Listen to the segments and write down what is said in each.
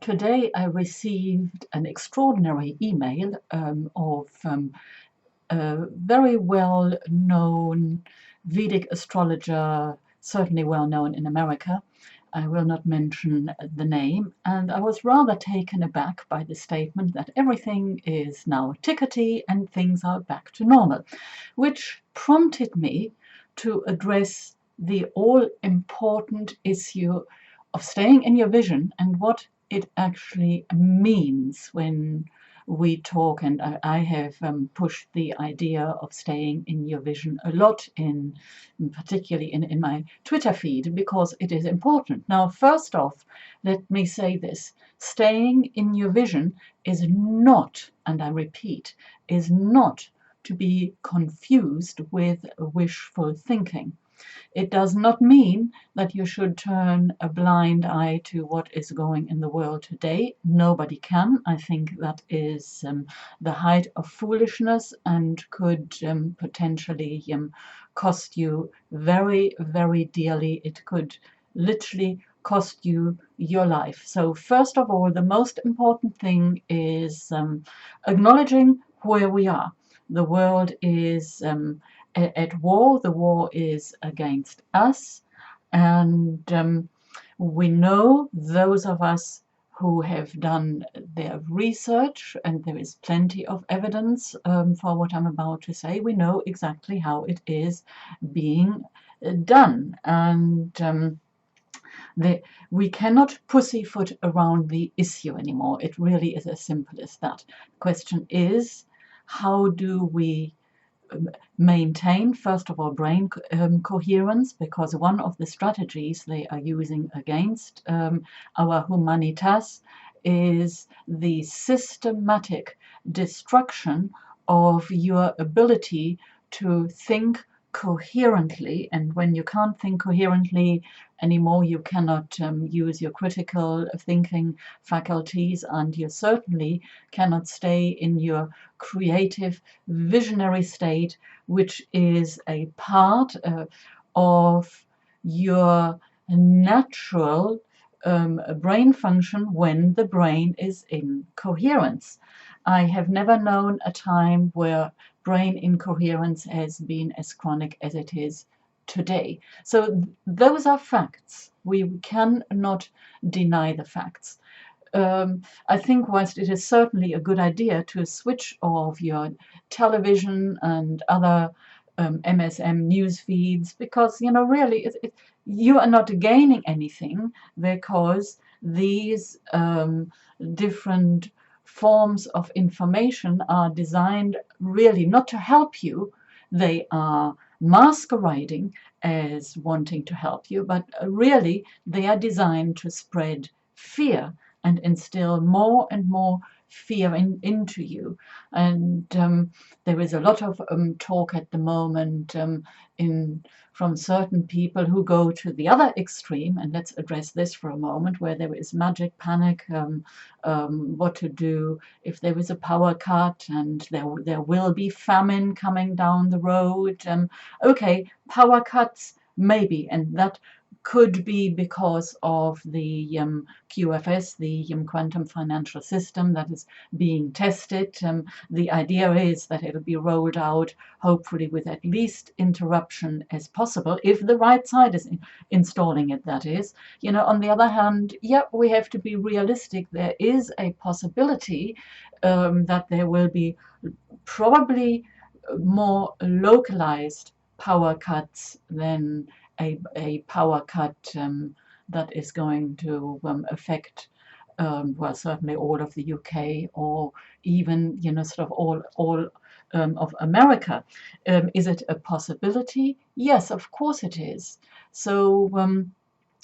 Today I received an extraordinary email of a very well-known Vedic astrologer, certainly well-known in America. I will not mention the name, and I was rather taken aback by the statement that everything is now tickety and things are back to normal, which prompted me to address the all-important issue of staying in your vision and what it actually means when we talk. And I have pushed the idea of staying in your vision a lot, particularly in my Twitter feed, because it is important. Now, first off, let me say this: staying in your vision is not, and I repeat, is not to be confused with wishful thinking. It does not mean that you should turn a blind eye to what is going in the world today. Nobody can. I think that is the height of foolishness and could potentially cost you very, very dearly. It could literally cost you your life. So first of all, the most important thing is acknowledging where we are. The world is at war. The war is against us, and we know, those of us who have done their research, and there is plenty of evidence for what I'm about to say, we know exactly how it is being done. And we cannot pussyfoot around the issue anymore. It really is as simple as that. The question is, how do we maintain, first of all, brain coherence, because one of the strategies they are using against our humanitas is the systematic destruction of your ability to think coherently. And when you can't think coherently anymore, you cannot use your critical thinking faculties, and you certainly cannot stay in your creative, visionary state, which is a part of your natural brain function when the brain is in coherence. I have never known a time where brain incoherence has been as chronic as it is today. So those are facts. We cannot deny the facts. I think whilst it is certainly a good idea to switch off your television and other MSM news feeds, because really you are not gaining anything, because these different forms of information are designed really not to help you. They are masquerading as wanting to help you, but really they are designed to spread fear and instill more and more fear into you. And there is a lot of talk at the moment from certain people who go to the other extreme, and let's address this for a moment, where there is magic panic, what to do if there is a power cut and there will be famine coming down the road. Okay, power cuts, maybe, and that could be because of the QFS, the quantum financial system that is being tested. The idea is that it'll be rolled out, hopefully with at least interruption as possible, if the right side is installing it, that is. On the other hand, we have to be realistic. There is a possibility that there will be probably more localized power cuts than a power cut that is going to affect certainly all of the UK, or even sort of all of America. Is it a possibility? Yes, of course it is. So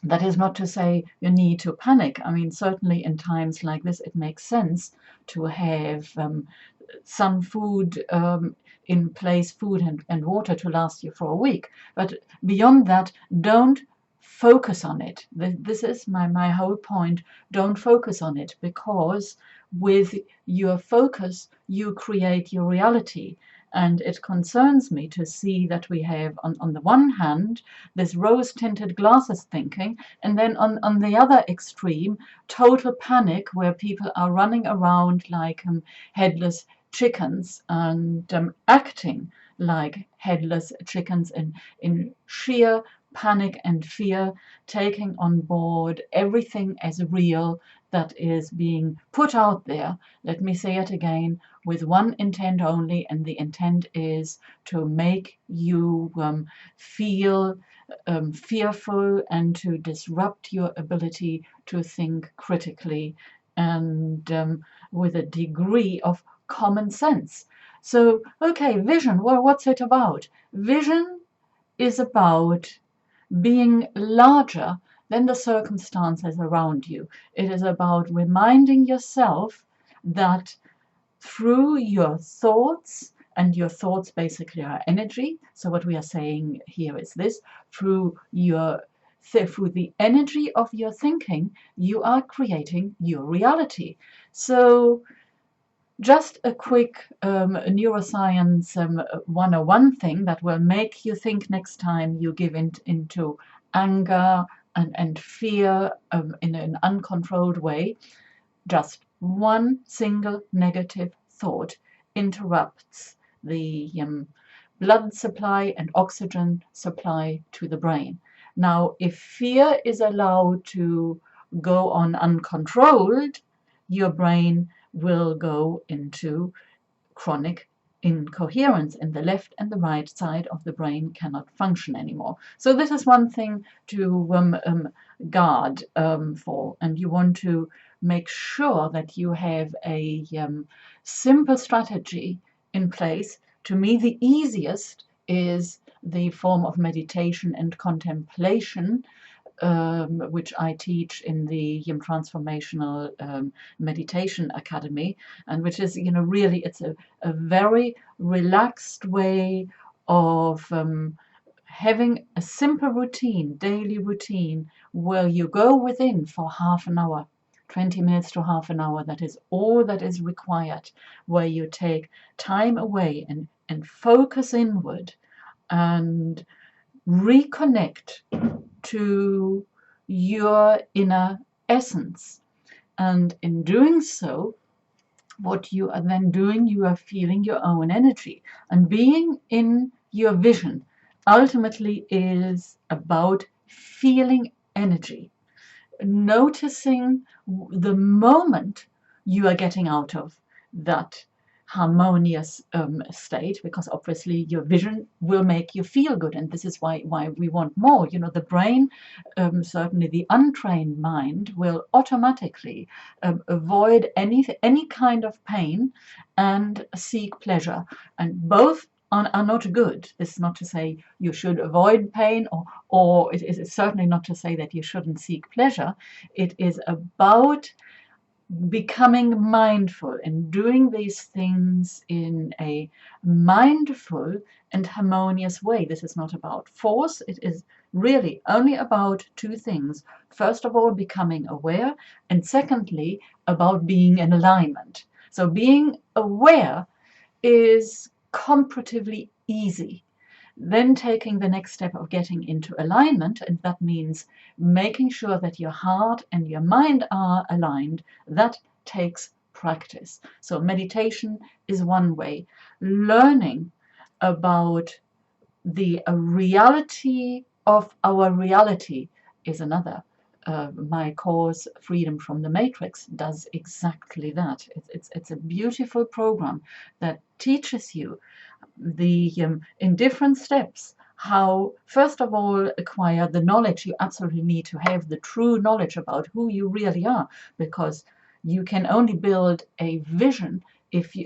that is not to say you need to panic. I mean, certainly in times like this, it makes sense to have some food in place, food and water to last you for a week. But beyond that, don't focus on it. This is my whole point. Don't focus on it, because with your focus, you create your reality. And it concerns me to see that we have, on the one hand, this rose-tinted glasses thinking, and then on the other extreme, total panic where people are running around like headless chickens and acting like headless chickens in sheer panic and fear, taking on board everything as real that is being put out there. Let me say it again, with one intent only, and the intent is to make you feel fearful and to disrupt your ability to think critically and with a degree of common sense. So, okay, vision, well, what's it about? Vision is about being larger than the circumstances around you. It is about reminding yourself that through your thoughts, and your thoughts basically are energy. So what we are saying here is this: through the energy of your thinking, you are creating your reality. So just a quick neuroscience 101 thing that will make you think next time you give into anger and fear in an uncontrolled way. Just one single negative thought interrupts the blood supply and oxygen supply to the brain. Now, if fear is allowed to go on uncontrolled, your brain will go into chronic incoherence, and the left and the right side of the brain cannot function anymore. So this is one thing to guard for, and you want to make sure that you have a simple strategy in place. To me, the easiest is the form of meditation and contemplation, which I teach in the Transformational Meditation Academy, and which is, really, it's a very relaxed way of having a simple routine, daily routine, where you go within for half an hour, 20 minutes to half an hour. That is all that is required, where you take time away and focus inward and reconnect to your inner essence. And in doing so, what you are then doing, you are feeling your own energy. And being in your vision ultimately is about feeling energy, noticing the moment you are getting out of that harmonious state, because obviously your vision will make you feel good, and this is why we want more. The brain, certainly the untrained mind, will automatically avoid any kind of pain and seek pleasure, and both are not good. This is not to say you should avoid pain, or it is certainly not to say that you shouldn't seek pleasure. It is about becoming mindful and doing these things in a mindful and harmonious way. This is not about force. It is really only about two things. First of all, becoming aware, and secondly, about being in alignment. So being aware is comparatively easy. Then taking the next step of getting into alignment, and that means making sure that your heart and your mind are aligned, that takes practice. So meditation is one way. Learning about the reality of our reality is another. My course, Freedom from the Matrix, does exactly that. It's a beautiful program that teaches you in different steps how, first of all, acquire the knowledge. You absolutely need to have the true knowledge about who you really are, because you can only build a vision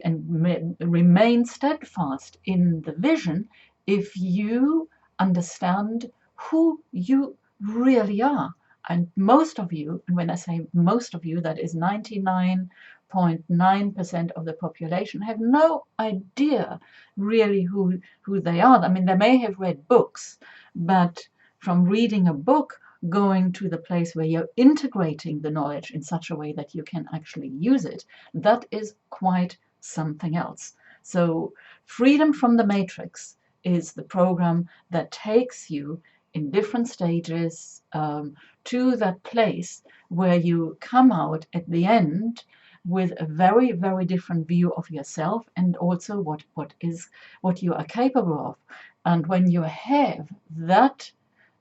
and remain steadfast in the vision if you understand who you really are. And most of you, and when I say most of you, that is 99.9% of the population, have no idea really who they are. I mean, they may have read books, but from reading a book, going to the place where you're integrating the knowledge in such a way that you can actually use it, that is quite something else. So Freedom from the Matrix is the program that takes you in different stages to that place where you come out at the end with a very, very different view of yourself, and also what you are capable of. And when you have that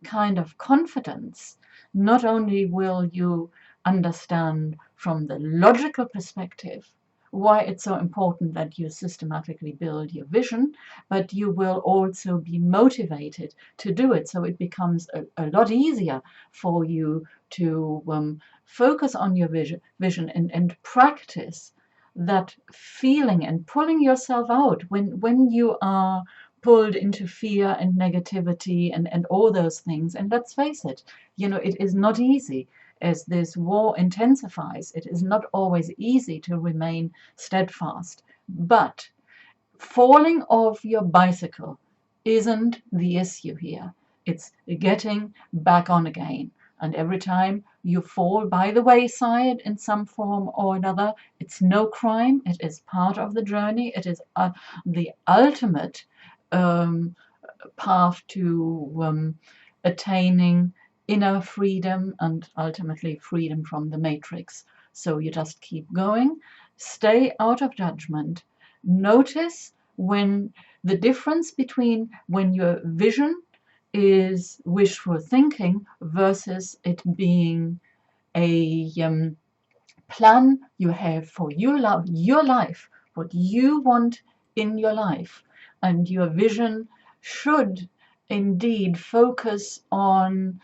kind of confidence, not only will you understand from the logical perspective why it's so important that you systematically build your vision, but you will also be motivated to do it. So it becomes a lot easier for you to focus on your vision and practice that feeling and pulling yourself out when you are pulled into fear and negativity and all those things. And let's face it, it is not easy. As this war intensifies, it is not always easy to remain steadfast. But falling off your bicycle isn't the issue here. It's getting back on again. And every time you fall by the wayside in some form or another, it's no crime. It is part of the journey. It is the ultimate um, path to attaining inner freedom and ultimately freedom from the matrix. So you just keep going, stay out of judgment, notice when the difference between when your vision is wishful thinking versus it being a plan you have for your life, what you want in your life. And your vision should indeed focus on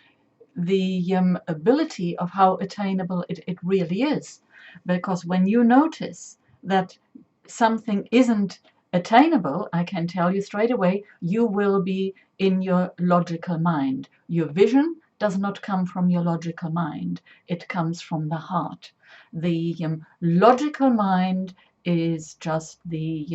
the ability of how attainable it really is. Because when you notice that something isn't attainable, I can tell you straight away, you will be in your logical mind. Your vision does not come from your logical mind, it comes from the heart. The logical mind is just the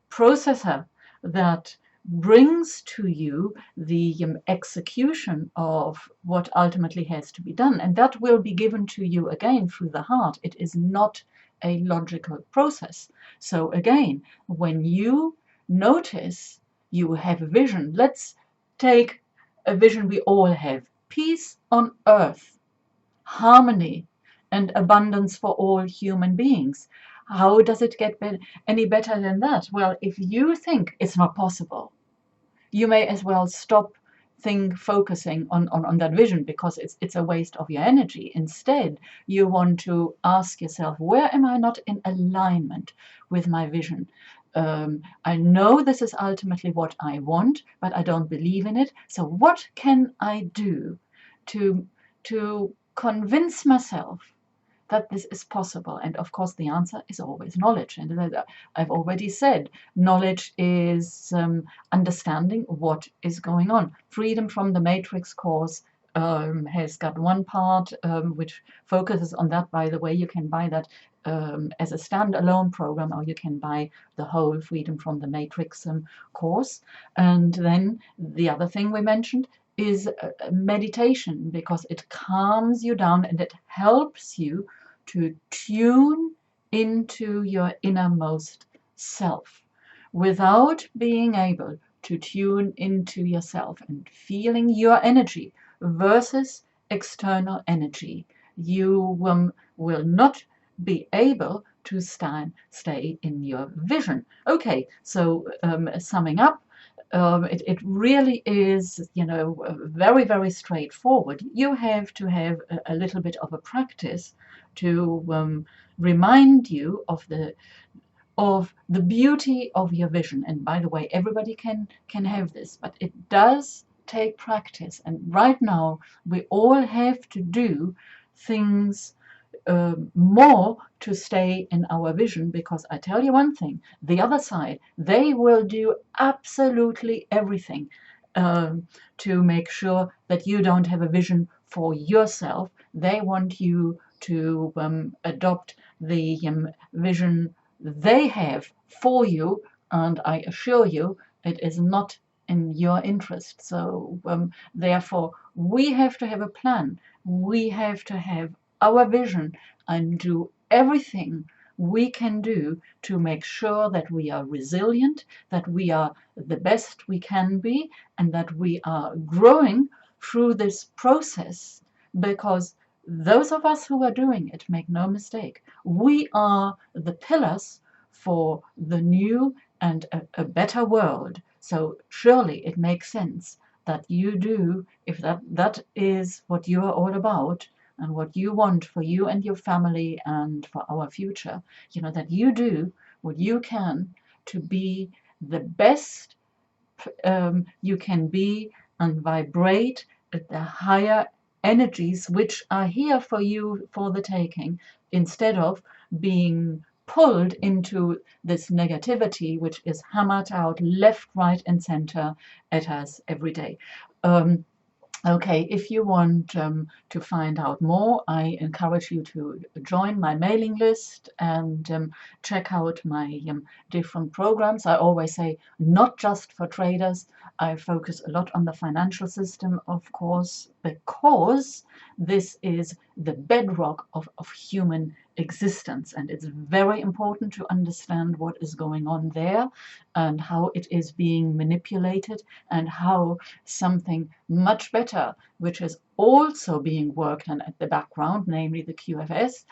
processor that brings to you the execution of what ultimately has to be done, and that will be given to you again through the heart. It is not a logical process. So again, when you notice you have a vision, let's take a vision we all have: peace on earth, harmony and abundance for all human beings. How does it get any better than that? Well, if you think it's not possible, you may as well stop focusing on that vision, because it's a waste of your energy. Instead, you want to ask yourself, where am I not in alignment with my vision? I know this is ultimately what I want, but I don't believe in it. So what can I do to convince myself that this is possible? And of course, the answer is always knowledge. And I've already said, knowledge is understanding what is going on. Freedom from the Matrix course has got one part which focuses on that. By the way, you can buy that as a standalone program, or you can buy the whole Freedom from the Matrix course. And then the other thing we mentioned is meditation, because it calms you down and it helps you to tune into your innermost self. Without being able to tune into yourself and feeling your energy versus external energy, you will not be able to stay in your vision. Okay, so summing up, it really is, very, very straightforward. You have to have a little bit of a practice to remind you of the beauty of your vision. And by the way, everybody can have this, but it does take practice. And right now, we all have to do things more to stay in our vision, because I tell you one thing, the other side, they will do absolutely everything to make sure that you don't have a vision for yourself. They want you to adopt the vision they have for you, and I assure you it is not in your interest. So therefore, we have to have a plan. We have to have our vision and do everything we can do to make sure that we are resilient, that we are the best we can be, and that we are growing through this process. Because those of us who are doing it, make no mistake, we are the pillars for the new and a better world. So surely it makes sense that you do, if that is what you are all about, and what you want for you and your family and for our future, that you do what you can to be the best you can be, and vibrate at the higher energies which are here for you for the taking, instead of being pulled into this negativity which is hammered out left, right, and center at us every day. Okay, if you want to find out more, I encourage you to join my mailing list and check out my different programs. I always say, not just for traders. I focus a lot on the financial system, of course, because this is the bedrock of human existence. And it's very important to understand what is going on there and how it is being manipulated, and how something much better, which is also being worked on at the background, namely the QFS,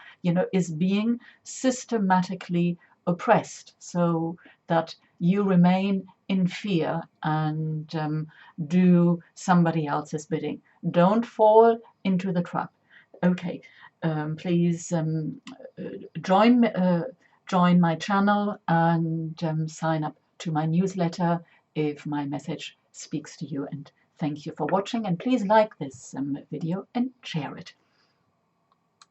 is being systematically oppressed, so that you remain in fear and do somebody else's bidding. Don't fall into the trap. Okay, please join my channel and sign up to my newsletter if my message speaks to you. And thank you for watching, and please like this video and share it.